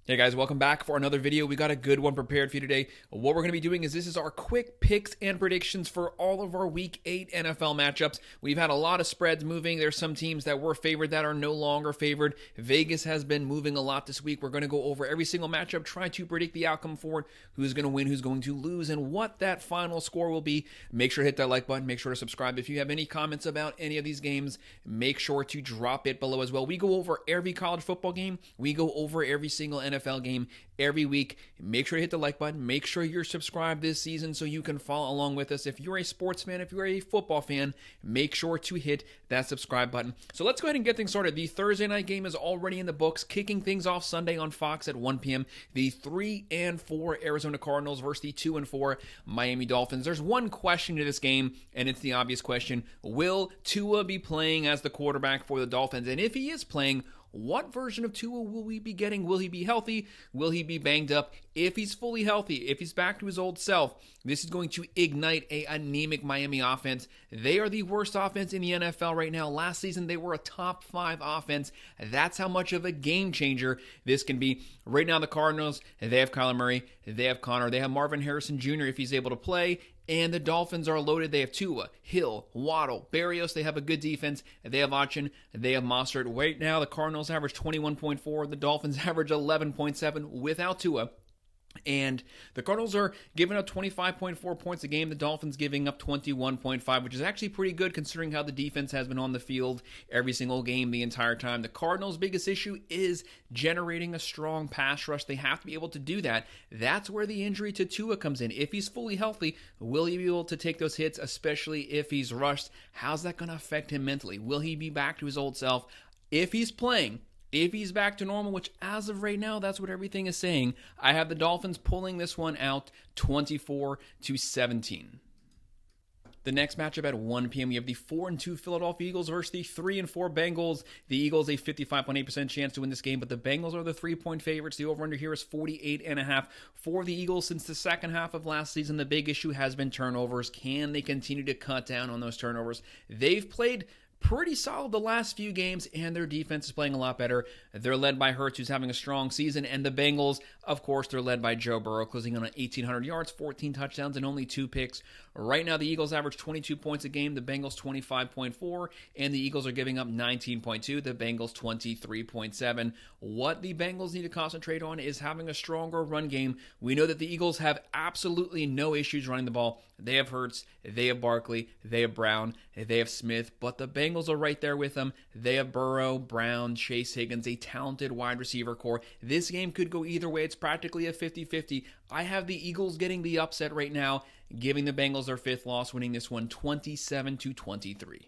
Hey guys, welcome back for another video. We got a good one prepared for you today. What we're going to be doing is this is our quick picks and predictions for all of our Week 8 NFL matchups. We've had a lot of spreads moving. There's some teams that were favored that are no longer favored. Vegas has been moving a lot this week. We're going to go over every single matchup, try to predict the outcome for it, who's going to win, who's going to lose, and what that final score will be. Make sure to hit that like button. Make sure to subscribe. If you have any comments about any of these games, make sure to drop it below as well. We go over every college football game. We go over every single NFL game every week. Make sure to hit the like button. Make sure you're subscribed this season so you can follow along with us. If you're a sports fan, if you're a football fan, make sure to hit that subscribe button. So let's go ahead and get things started. The Thursday night game is already in the books, kicking things off Sunday on Fox at 1 p.m. The 3-4 Arizona Cardinals versus the 2-4 Miami Dolphins. There's one question to this game, and it's the obvious question. Will Tua be playing as the quarterback for the Dolphins? And if he is playing, what version of Tua will we be getting? Will he be healthy? Will he be banged up? If he's fully healthy, if he's back to his old self, this is going to ignite a anemic Miami offense. They are the worst offense in the NFL right now. Last season, they were a top 5 offense. That's how much of a game changer this can be. Right now, the Cardinals, they have Kyler Murray, they have Connor, they have Marvin Harrison Jr. if he's able to play. And the Dolphins are loaded. They have Tua, Hill, Waddle, Berrios. They have a good defense. They have Achin. They have Mostert. Right now, the Cardinals average 21.4. The Dolphins average 11.7 without Tua. And the Cardinals are giving up 25.4 points a game. The Dolphins giving up 21.5, which is actually pretty good considering how the defense has been on the field every single game the entire time. The Cardinals' biggest issue is generating a strong pass rush. They have to be able to do that. That's where the injury to Tua comes in. If he's fully healthy, will he be able to take those hits, especially if he's rushed? How's that going to affect him mentally? Will he be back to his old self? If he's playing, if he's back to normal, which as of right now, that's what everything is saying, I have the Dolphins pulling this one out 24-17. The next matchup at 1 p.m., we have the 4-2 Philadelphia Eagles versus the 3-4 Bengals. The Eagles a 55.8% chance to win this game, but the Bengals are the 3-point favorites. The over-under here is 48.5 for the Eagles. Since the second half of last season, the big issue has been turnovers. Can they continue to cut down on those turnovers? They've played pretty solid the last few games, and their defense is playing a lot better. They're led by Hurts, who's having a strong season, and the Bengals, of course, they're led by Joe Burrow, closing in on 1,800 yards, 14 touchdowns, and only 2 picks. Right now, the Eagles average 22 points a game, the Bengals 25.4, and the Eagles are giving up 19.2, the Bengals 23.7. What the Bengals need to concentrate on is having a stronger run game. We know that the Eagles have absolutely no issues running the ball. They have Hurts, they have Barkley, they have Brown, they have Smith, but the Bengals are right there with them. They have Burrow, Brown, Chase Higgins, a talented wide receiver core. This game could go either way. It's practically a 50-50. I have the Eagles getting the upset right now, giving the Bengals their 5th loss, winning this one 27-23.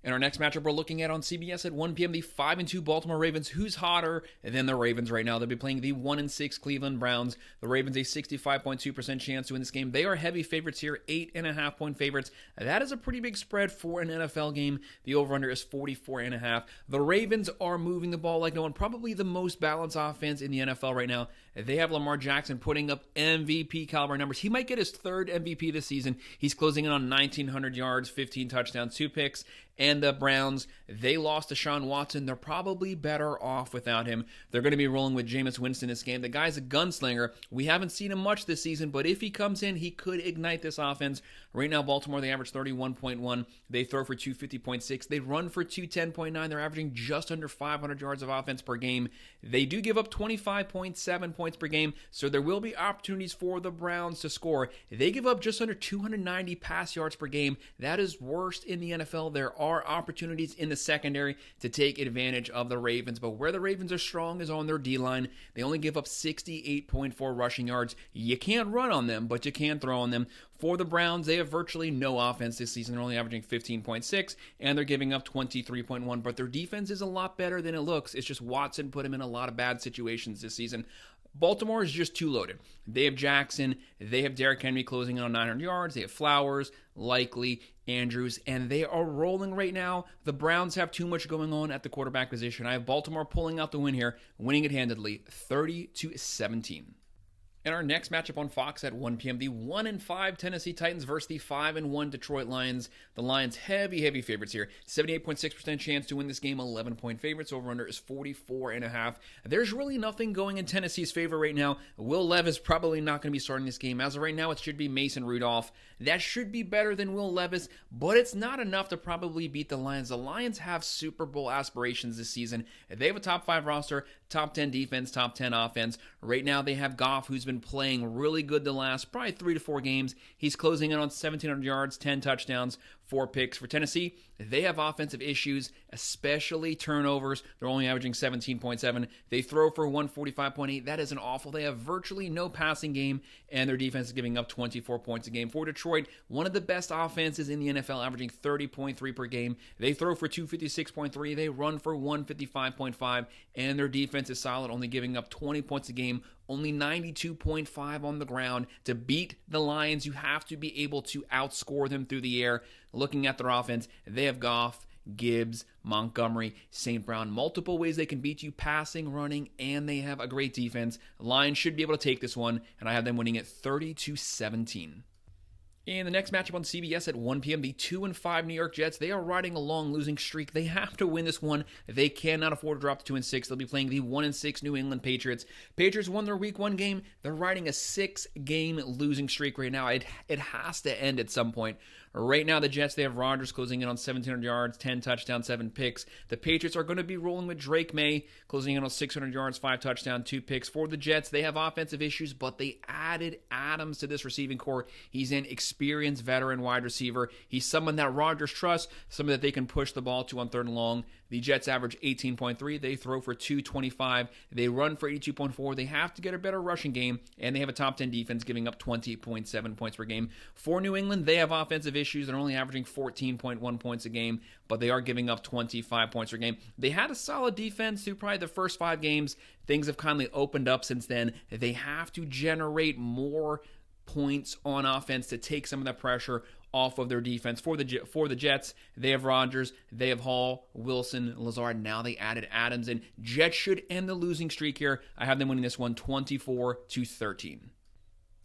In our next matchup, we're looking at on CBS at 1 p.m., the 5-2 Baltimore Ravens. Who's hotter than the Ravens right now? They'll be playing the 1-6 Cleveland Browns. The Ravens a 65.2% chance to win this game. They are heavy favorites here, 8.5-point favorites. That is a pretty big spread for an NFL game. The over-under is 44.5. The Ravens are moving the ball like no one. Probably the most balanced offense in the NFL right now. They have Lamar Jackson putting up MVP caliber numbers. He might get his 3rd MVP this season. He's closing in on 1,900 yards, 15 touchdowns, 2 picks. And the Browns, they lost to Deshaun Watson. They're probably better off without him. They're going to be rolling with Jameis Winston this game. The guy's a gunslinger. We haven't seen him much this season, but if he comes in, he could ignite this offense. Right now, Baltimore, they average 31.1. They throw for 250.6. They run for 210.9. They're averaging just under 500 yards of offense per game. They do give up 25.7 points per game, so there will be opportunities for the Browns to score. They give up just under 290 pass yards per game. That is worst in the NFL. There are opportunities in the secondary to take advantage of the Ravens, but where the Ravens are strong is on their D-line. They only give up 68.4 rushing yards. You can't run on them, but you can throw on them. For the Browns, they have virtually no offense this season. They're only averaging 15.6, and they're giving up 23.1, but their defense is a lot better than it looks. It's just Watson put him in a lot of bad situations this season. Baltimore is just too loaded. They have Jackson, they have Derrick Henry closing in on 900 yards, they have Flowers, Likely, Andrews, and they are rolling right now. The Browns have too much going on at the quarterback position. I have Baltimore pulling out the win here, winning it handedly, 30-17. And our next matchup on Fox at 1 p.m., the 1-5 Tennessee Titans versus the 5-1 Detroit Lions. The Lions heavy favorites here. 78.6% chance to win this game, 11-point favorites. Over-under is 44.5. There's really nothing going in Tennessee's favor right now. Will Levis probably not going to be starting this game. As of right now, it should be Mason Rudolph. That should be better than Will Levis, but it's not enough to probably beat the Lions. The Lions have Super Bowl aspirations this season. They have a top 5 roster, top 10 defense, top 10 offense. Right now, they have Goff, who's been playing really good the last probably 3 to 4 games. He's closing in on 1,700 yards, 10 touchdowns, 4 picks. For Tennessee, they have offensive issues, especially turnovers. They're only averaging 17.7. They throw for 145.8. That isn't awful. They have virtually no passing game, and their defense is giving up 24 points a game. For Detroit, one of the best offenses in the NFL, averaging 30.3 per game. They throw for 256.3. They run for 155.5, and their defense is solid, only giving up 20 points a game. Only 92.5 on the ground. To beat the Lions, you have to be able to outscore them through the air. Looking at their offense, they have Goff, Gibbs, Montgomery, St. Brown. Multiple ways they can beat you, passing, running, and they have a great defense. Lions should be able to take this one, and I have them winning it 30-17. In the next matchup on CBS at 1 p.m., the 2-5 New York Jets, they are riding a long losing streak. They have to win this one. They cannot afford to drop to 2-6. They'll be playing the 1-6 New England Patriots. Patriots won their Week 1 game. They're riding a 6-game losing streak right now. It has to end at some point. Right now, the Jets, they have Rodgers closing in on 1,700 yards, 10 touchdowns, 7 picks. The Patriots are going to be rolling with Drake May, closing in on 600 yards, 5 touchdowns, 2 picks. For the Jets, they have offensive issues, but they added Adams to this receiving core. He's an experienced veteran wide receiver. He's someone that Rodgers trusts, someone that they can push the ball to on 3rd and long. The Jets average 18.3. They throw for 225. They run for 82.4. They have to get a better rushing game, and they have a top 10 defense giving up 20.7 points per game. For New England, they have offensive issues. They're only averaging 14.1 points a game, but they are giving up 25 points per game. They had a solid defense through probably the first 5 games. Things have kindly opened up since then. They have to generate more points on offense to take some of that pressure off of their defense. For the Jets, they have Rodgers, they have Hall, Wilson, Lazard. Now they added Adams, and Jets should end the losing streak here. I have them winning this one 24-13.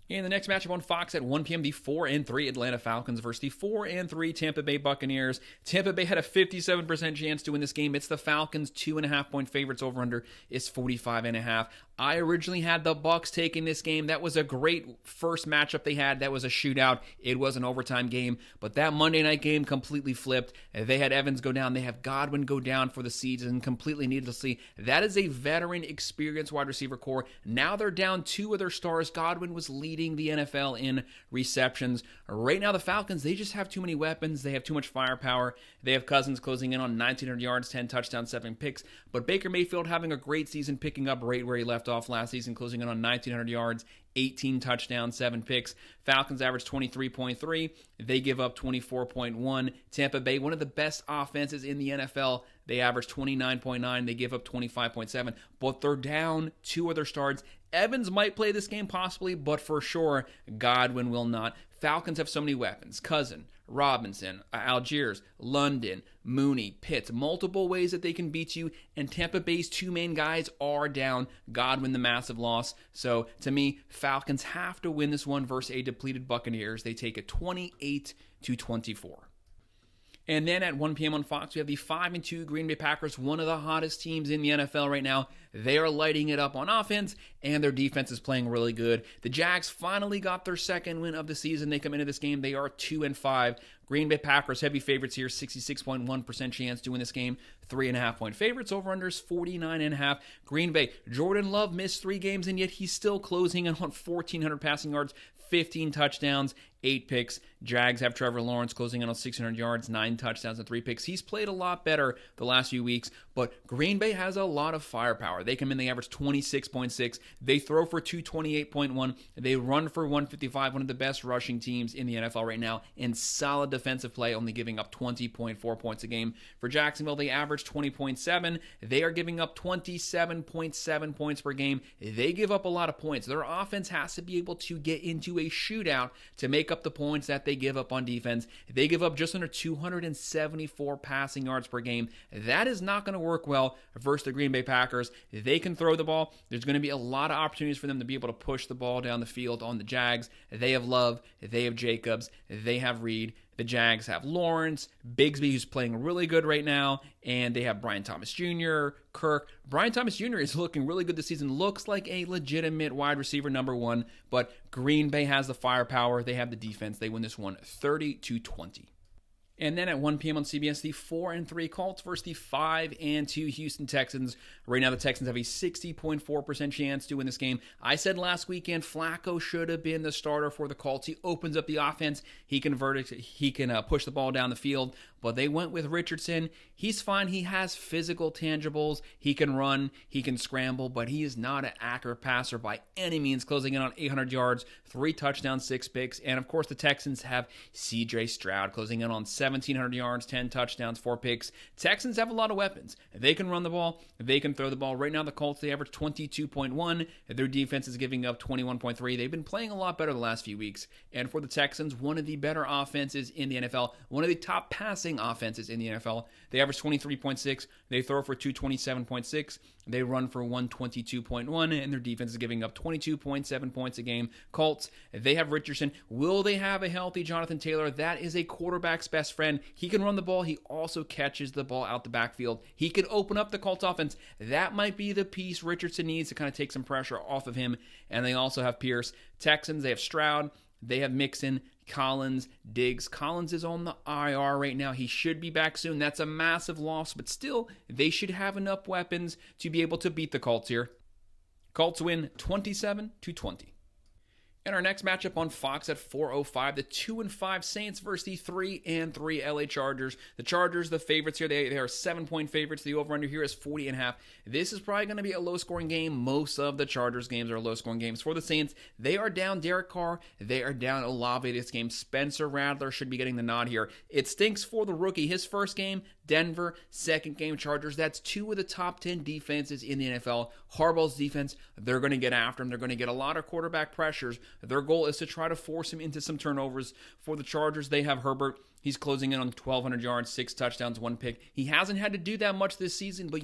In the next matchup on Fox at 1 p.m., the 4-3 Atlanta Falcons versus the 4-3 Tampa Bay Buccaneers. Tampa Bay had a 57% chance to win this game. It's the Falcons, 2.5-point favorites. Over-under is 45.5. I originally had the Bucs taking this game. That was a great first matchup they had. That was a shootout. It was an overtime game. But that Monday night game completely flipped. They had Evans go down. They have Godwin go down for the season completely needlessly. That is a veteran, experienced wide receiver core. Now they're down 2 of their stars. Godwin was leading the NFL in receptions. Right now, the Falcons, they just have too many weapons. They have too much firepower. They have Cousins closing in on 1,900 yards, 10 touchdowns, 7 picks. But Baker Mayfield having a great season, picking up right where he left off last season, closing in on 1,900 yards, 18 touchdowns, 7 picks. Falcons average 23.3. They give up 24.1. Tampa Bay, one of the best offenses in the NFL. They average 29.9. They give up 25.7. But they're down 2 of their stars. Evans might play this game possibly, but for sure, Godwin will not. Falcons have so many weapons. Cousin, Robinson, Algiers, London, Mooney, Pitts. Multiple ways that they can beat you, and Tampa Bay's 2 main guys are down. Godwin, the massive loss. So, to me, Falcons have to win this one versus a depleted Buccaneers. They take it 28-24. And then at 1 p.m. on Fox, we have the 5-2 Green Bay Packers, one of the hottest teams in the NFL right now. They are lighting it up on offense, and their defense is playing really good. The Jags finally got their second win of the season. They come into this game. They are 2-5. Green Bay Packers, heavy favorites here, 66.1% chance to win this game. 3.5-point favorites. Over-unders, 49.5. Green Bay, Jordan Love missed 3 games, and yet he's still closing in on 1,400 passing yards, 15 touchdowns, 8 picks. Jags have Trevor Lawrence closing in on 600 yards, 9 touchdowns, and 3 picks. He's played a lot better the last few weeks, but Green Bay has a lot of firepower. They come in, they average 26.6. They throw for 228.1. They run for 155, one of the best rushing teams in the NFL right now, and solid defensive play, only giving up 20.4 points a game. For Jacksonville, they average 20.7. They are giving up 27.7 points per game. They give up a lot of points. Their offense has to be able to get into a shootout to make up the points that they give up on defense. They give up just under 274 passing yards per game. That is not going to work well versus the Green Bay Packers. They can throw the ball. There's going to be a lot of opportunities for them to be able to push the ball down the field on the Jags. They have Love. They have Jacobs. They have Reed. The Jags have Lawrence, Bigsby, who's playing really good right now, and they have Brian Thomas Jr., Kirk. Brian Thomas Jr. is looking really good this season. Looks like a legitimate wide receiver number one, but Green Bay has the firepower. They have the defense. They win this one 30-20. And then at 1 p.m. on CBS, the 4-3 Colts versus the 5-2 Houston Texans. Right now, the Texans have a 60.4% chance to win this game. I said last weekend, Flacco should have been the starter for the Colts. He opens up the offense. He can push the ball down the field. But they went with Richardson. He's fine. He has physical tangibles. He can run. He can scramble. But he is not an accurate passer by any means, closing in on 800 yards, 3 touchdowns, 6 picks. And, of course, the Texans have C.J. Stroud, closing in on 1,700 yards, 10 touchdowns, 4 picks. Texans have a lot of weapons. They can run the ball. They can throw the ball. Right now, the Colts, they average 22.1. Their defense is giving up 21.3. They've been playing a lot better the last few weeks. And for the Texans, one of the better offenses in the NFL, one of the top passing offenses in the NFL. They average 23.6. They throw for 227.6. They run for 122.1, and their defense is giving up 22.7 points a game. Colts, they have Richardson. Will they have a healthy Jonathan Taylor? That is a quarterback's best friend. He can run the ball. He also catches the ball out the backfield. He can open up the Colts offense. That might be the piece Richardson needs to kind of take some pressure off of him. And they also have Pierce. Texans, they have Stroud. They have Mixon, Collins, Diggs. Collins is on the IR right now. He should be back soon. That's a massive loss, but still, they should have enough weapons to be able to beat the Colts here. Colts win 27-20. And our next matchup on Fox at 4:05, the 2-5 Saints versus the 3-3 LA Chargers. The Chargers, the favorites here, they are 7-point favorites. The over-under here is 40.5. This is probably going to be a low-scoring game. Most of the Chargers games are low-scoring games. For the Saints, they are down Derek Carr. They are down Olave this game. Spencer Rattler should be getting the nod here. It stinks for the rookie. His first game, Denver. Second game, Chargers. That's 2 of the top 10 defenses in the NFL. Harbaugh's defense, they're going to get after him. They're going to get a lot of quarterback pressures. Their goal is to try to force him into some turnovers. For the Chargers, they have Herbert. He's closing in on 1,200 yards, 6 touchdowns, 1 pick. He hasn't had to do that much this season, but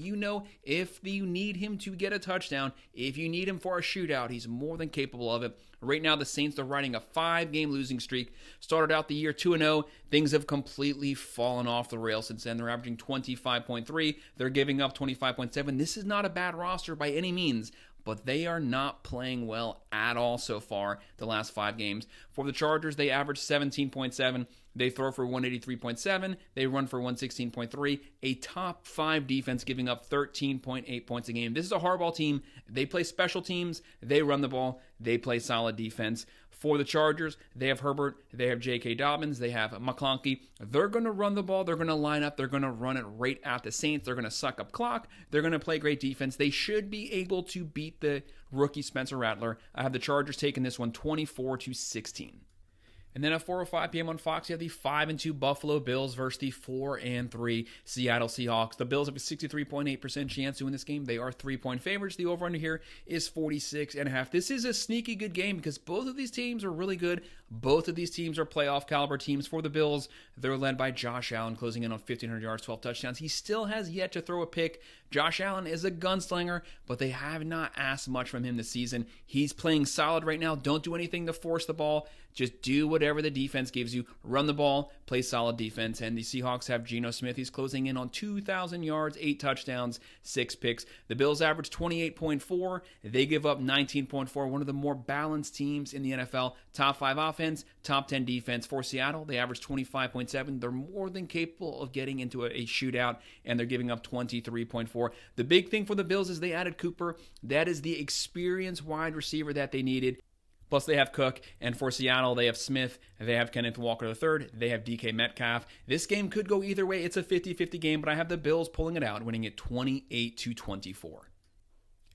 if you need him to get a touchdown, if you need him for a shootout, he's more than capable of it. Right now, the Saints are riding a 5-game losing streak. Started out the year 2-0. Things have completely fallen off the rails since then. They're averaging 25.3. They're giving up 25.7. This is not a bad roster by any means, but they are not playing well at all so far the last 5 games. For the Chargers, they average 17.7. They throw for 183.7. They run for 116.3. A top 5 defense giving up 13.8 points a game. This is a Harbaugh team. They play special teams. They run the ball. They play solid defense. For the Chargers, they have Herbert. They have J.K. Dobbins. They have McConkey. They're going to run the ball. They're going to line up. They're going to run it right at the Saints. They're going to suck up clock. They're going to play great defense. They should be able to beat the rookie Spencer Rattler. I have the Chargers taking this one 24-16. And then at 4:05 p.m. on Fox, you have the 5-2 Buffalo Bills versus the 4-3 Seattle Seahawks. The Bills have a 63.8% chance to win this game. They are 3-point favorites. The over-under here is 46.5. This is a sneaky good game because both of these teams are really good. Both of these teams are playoff caliber teams. For the Bills, they're led by Josh Allen, closing in on 1,500 yards, 12 touchdowns. He still has yet to throw a pick. Josh Allen is a gunslinger, but they have not asked much from him this season. He's playing solid right now. Don't do anything to force the ball. Just do whatever the defense gives you. Run the ball, play solid defense. And the Seahawks have Geno Smith. He's closing in on 2,000 yards, 8 touchdowns, 6 picks. The Bills average 28.4. They give up 19.4. One of the more balanced teams in the NFL. Top 5 offense, top 10 defense. For Seattle, they average 25.7. They're more than capable of getting into a shootout, and they're giving up 23.4. The big thing for the Bills is they added Cooper. That is the experienced wide receiver that they needed. Plus, they have Cook, and for Seattle, they have Smith, they have Kenneth Walker III, they have DK Metcalf. This game could go either way. It's a 50-50 game, but I have the Bills pulling it out, winning it 28-24.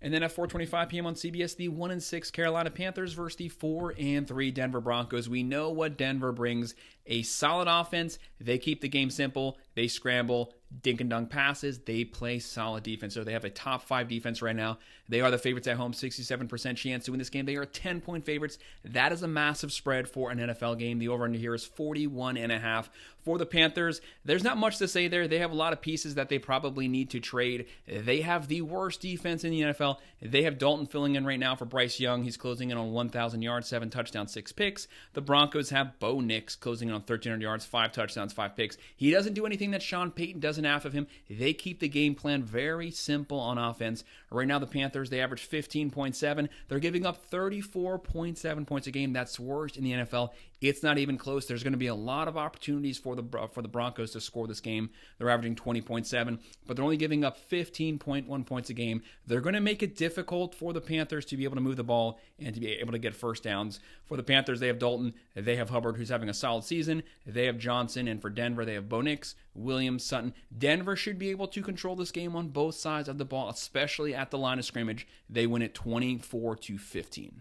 And then at 4:25 p.m. on CBS, the 1-6 Carolina Panthers versus the 4-3 Denver Broncos. We know what Denver brings: a solid offense. They keep the game simple. They scramble, dink and dunk passes. They play solid defense. So they have a top 5 defense right now. They are the favorites at home, 67% chance to win this game. They are 10-point favorites. That is a massive spread for an NFL game. The over-under here is 41.5. For the Panthers, there's not much to say there. They have a lot of pieces that they probably need to trade. They have the worst defense in the NFL. They have Dalton filling in right now for Bryce Young. He's closing in on 1,000 yards, 7 touchdowns, 6 picks. The Broncos have Bo Nix closing in on 1,300 yards, 5 touchdowns, 5 picks. He doesn't do anything that Sean Payton doesn't have of him. They keep the game plan very simple on offense. Right now, the Panthers, they average 15.7. They're giving up 34.7 points a game. That's worst in the NFL. It's not even close. There's going to be a lot of opportunities for the Broncos to score this game. They're averaging 20.7, but they're only giving up 15.1 points a game. They're going to make it difficult for the Panthers to be able to move the ball and to be able to get first downs. For the Panthers, they have Dalton. They have Hubbard, who's having a solid season. They have Johnson, and for Denver, they have Bo Nix, Williams, Sutton. Denver should be able to control this game on both sides of the ball, especially at the line of scrimmage. They win it 24-15.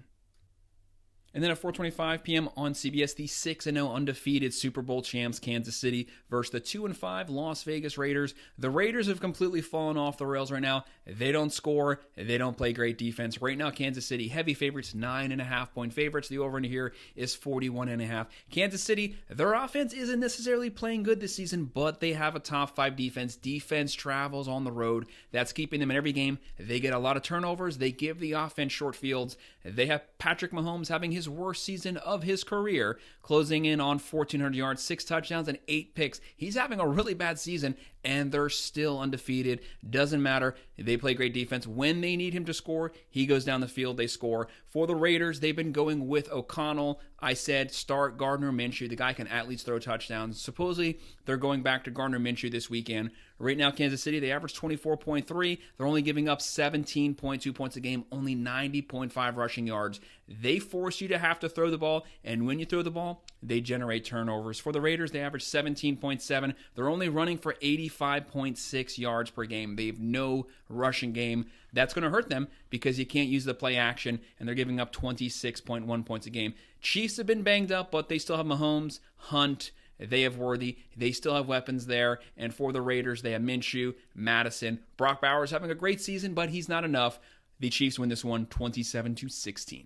And then at 4:25 p.m. on CBS, the 6-0 undefeated Super Bowl champs Kansas City versus the 2-5 Las Vegas Raiders. The Raiders have completely fallen off the rails right now. They don't score. They don't play great defense. Right now, Kansas City, heavy favorites, 9.5-point favorites. The over-under here is 41.5. Kansas City, their offense isn't necessarily playing good this season, but they have a top 5 defense. Defense travels on the road. That's keeping them in every game. They get a lot of turnovers. They give the offense short fields. They have Patrick Mahomes having his worst season of his career, closing in on 1,400 yards, 6 touchdowns, and 8 picks. He's having a really bad season, and they're still undefeated. Doesn't matter. They play great defense. When they need him to score, he goes down the field, they score. For the Raiders, they've been going with O'Connell. I said start Gardner Minshew. The guy can at least throw touchdowns. Supposedly, they're going back to Gardner Minshew this weekend. Right now, Kansas City, they average 24.3. They're only giving up 17.2 points a game, only 90.5 rushing yards. They force you to have to throw the ball, and when you throw the ball, they generate turnovers. For the Raiders, they average 17.7. They're only running for 85.6 yards per game. They have no rushing game. That's going to hurt them because you can't use the play action, and they're giving up 26.1 points a game. Chiefs have been banged up, but they still have Mahomes, Hunt, they have Worthy. They still have weapons there. And for the Raiders, they have Minshew, Madison. Brock Bowers having a great season, but he's not enough. The Chiefs win this one 27-16.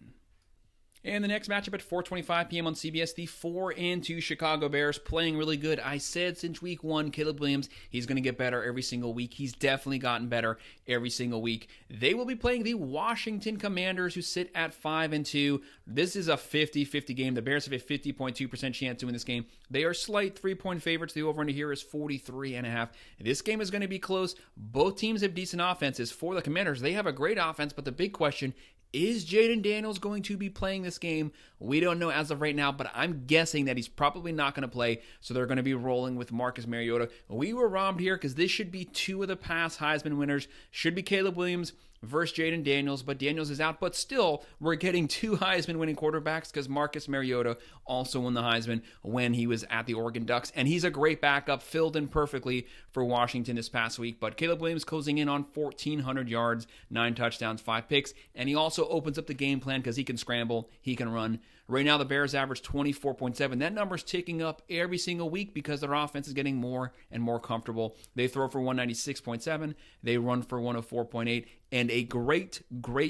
And the next matchup at 4:25 p.m. on CBS, the 4-2 Chicago Bears playing really good. I said since week 1, Caleb Williams, he's going to get better every single week. He's definitely gotten better every single week. They will be playing the Washington Commanders, who sit at 5-2. This is a 50-50 game. The Bears have a 50.2% chance to win this game. They are slight 3-point favorites. The over-under here is 43.5. This game is going to be close. Both teams have decent offenses. For the Commanders, they have a great offense, but the big question is Jaden Daniels going to be playing this game? We don't know as of right now, but I'm guessing that he's probably not going to play, so they're going to be rolling with Marcus Mariota. We were robbed here because this should be 2 of the past Heisman winners. Should be Caleb Williams versus Jaden Daniels, but Daniels is out. But still, we're getting 2 Heisman winning quarterbacks because Marcus Mariota also won the Heisman when he was at the Oregon Ducks, and he's a great backup, filled in perfectly for Washington this past week. But Caleb Williams closing in on 1,400 yards, 9 touchdowns, 5 picks, and he also opens up the game plan because he can scramble, he can run. Right now, the Bears average 24.7. That number's ticking up every single week because their offense is getting more and more comfortable. They throw for 196.7. They run for 104.8. And a great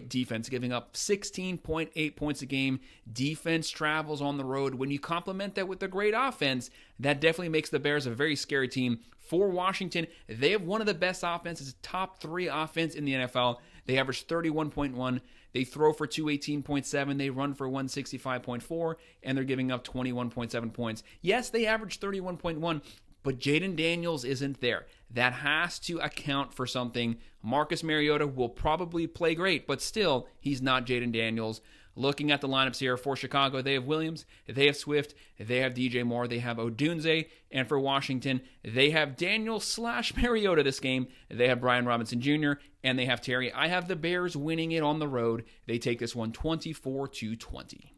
defense, giving up 16.8 points a game. Defense travels on the road. When you complement that with a great offense, that definitely makes the Bears a very scary team. For Washington, they have one of the best offenses, top 3 offense in the NFL. They average 31.1. They throw for 218.7. They run for 165.4. And they're giving up 21.7 points. Yes, they average 31.1, but Jaden Daniels isn't there. That has to account for something. Marcus Mariota will probably play great, but still, he's not Jaden Daniels. Looking at the lineups here for Chicago, they have Williams, they have Swift, they have DJ Moore, they have Odunze, and for Washington, they have Daniels/Mariota this game. They have Brian Robinson Jr., and they have Terry. I have the Bears winning it on the road. They take this one 24-20.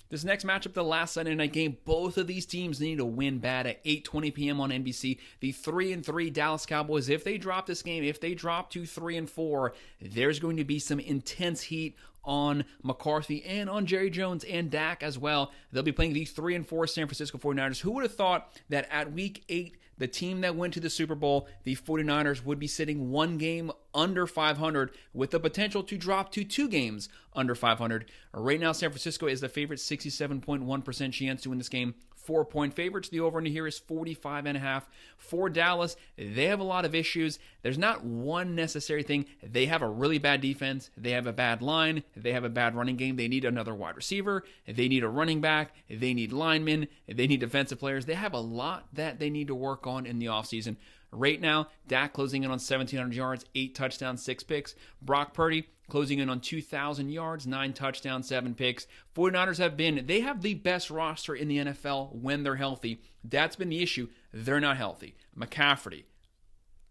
This next matchup, the last Sunday night game, both of these teams need to win bad at 8:20 p.m. on NBC. The 3-3 Dallas Cowboys, if they drop this game, if they drop to 3-4, there's going to be some intense heat on McCarthy and on Jerry Jones and Dak as well. They'll be playing the 3-4 San Francisco 49ers. Who would have thought that at week 8, the team that went to the Super Bowl, the 49ers, would be sitting one game under 500 with the potential to drop to 2 games under 500. Right now, San Francisco is the favorite, 67.1% chance to win this game. 4-point favorites. The over-under here is 45.5. For Dallas, they have a lot of issues. There's not one necessary thing. They have a really bad defense. They have a bad line. They have a bad running game. They need another wide receiver. They need a running back. They need linemen. They need defensive players. They have a lot that they need to work on in the offseason. Right now, Dak closing in on 1,700 yards, 8 touchdowns, 6 picks. Brock Purdy closing in on 2,000 yards, 9 touchdowns, 7 picks. 49ers they have the best roster in the NFL when they're healthy. That's been the issue. They're not healthy. McCaffrey,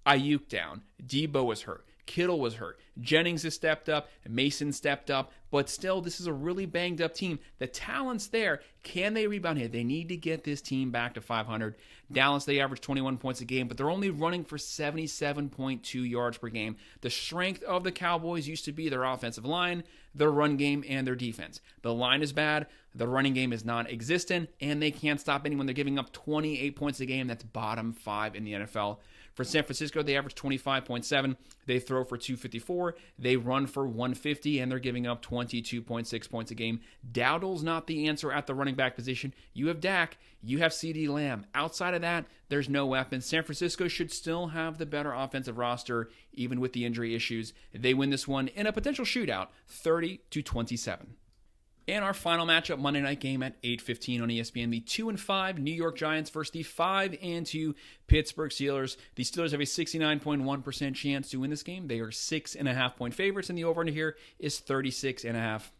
Ayuk down. Debo was hurt. Kittle was hurt. Jennings has stepped up. Mason stepped up. But still, this is a really banged up team. The talent's there. Can they rebound here? They need to get this team back to 500. Dallas, they average 21 points a game, but they're only running for 77.2 yards per game. The strength of the Cowboys used to be their offensive line, their run game, and their defense. The line is bad. The running game is non-existent, and they can't stop anyone. They're giving up 28 points a game. That's bottom 5 in the NFL. For San Francisco, they average 25.7. They throw for 254. They run for 150, and they're giving up 22.6 points a game. Dowdle's not the answer at the running back position. You have Dak. You have CeeDee Lamb. Outside of that, there's no weapons. San Francisco should still have the better offensive roster, even with the injury issues. They win this one in a potential shootout, 30-27. And our final matchup, Monday night game at 8:15 on ESPN, the 2-5 New York Giants versus the 5-2 Pittsburgh Steelers. The Steelers have a 69.1% chance to win this game. They are 6.5-point favorites, and the over-under here is 36.5.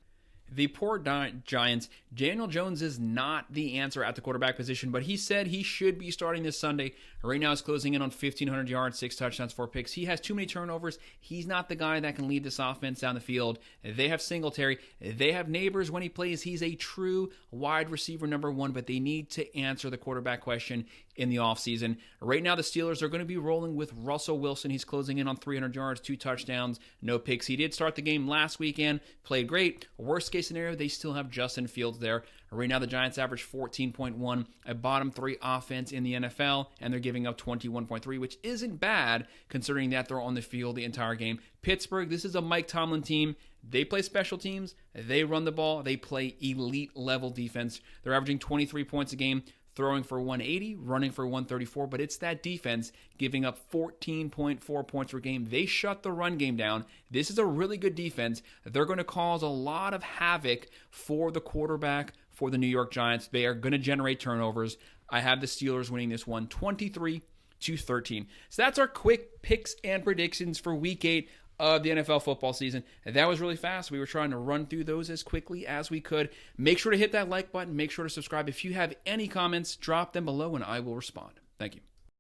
The poor Giants. Daniel Jones is not the answer at the quarterback position, but he said he should be starting this Sunday. Right now, he's closing in on 1,500 yards, 6 touchdowns, 4 picks. He has too many turnovers. He's not the guy that can lead this offense down the field. They have Singletary. They have Neighbors when he plays. He's a true wide receiver number 1, but they need to answer the quarterback question in the offseason. Right now, the Steelers are going to be rolling with Russell Wilson. He's closing in on 300 yards, 2 touchdowns, no picks. He did start the game last weekend, played great. Worst case scenario, they still have Justin Fields there. Right now, the Giants average 14.1, a bottom 3 offense in the NFL, and they're giving up 21.3, which isn't bad considering that they're on the field the entire game. Pittsburgh, this is a Mike Tomlin team. They play special teams. They run the ball. They play elite-level defense. They're averaging 23 points a game, throwing for 180, running for 134, but it's that defense giving up 14.4 points per game. They shut the run game down. This is a really good defense. They're going to cause a lot of havoc for the quarterback for the New York Giants. They are going to generate turnovers. I have the Steelers winning this one 23-13. So that's our quick picks and predictions for Week 8 of the NFL football season. That was really fast. We were trying to run through those as quickly as we could. Make sure to hit that like button. Make sure to subscribe. If you have any comments, drop them below and I will respond. Thank you.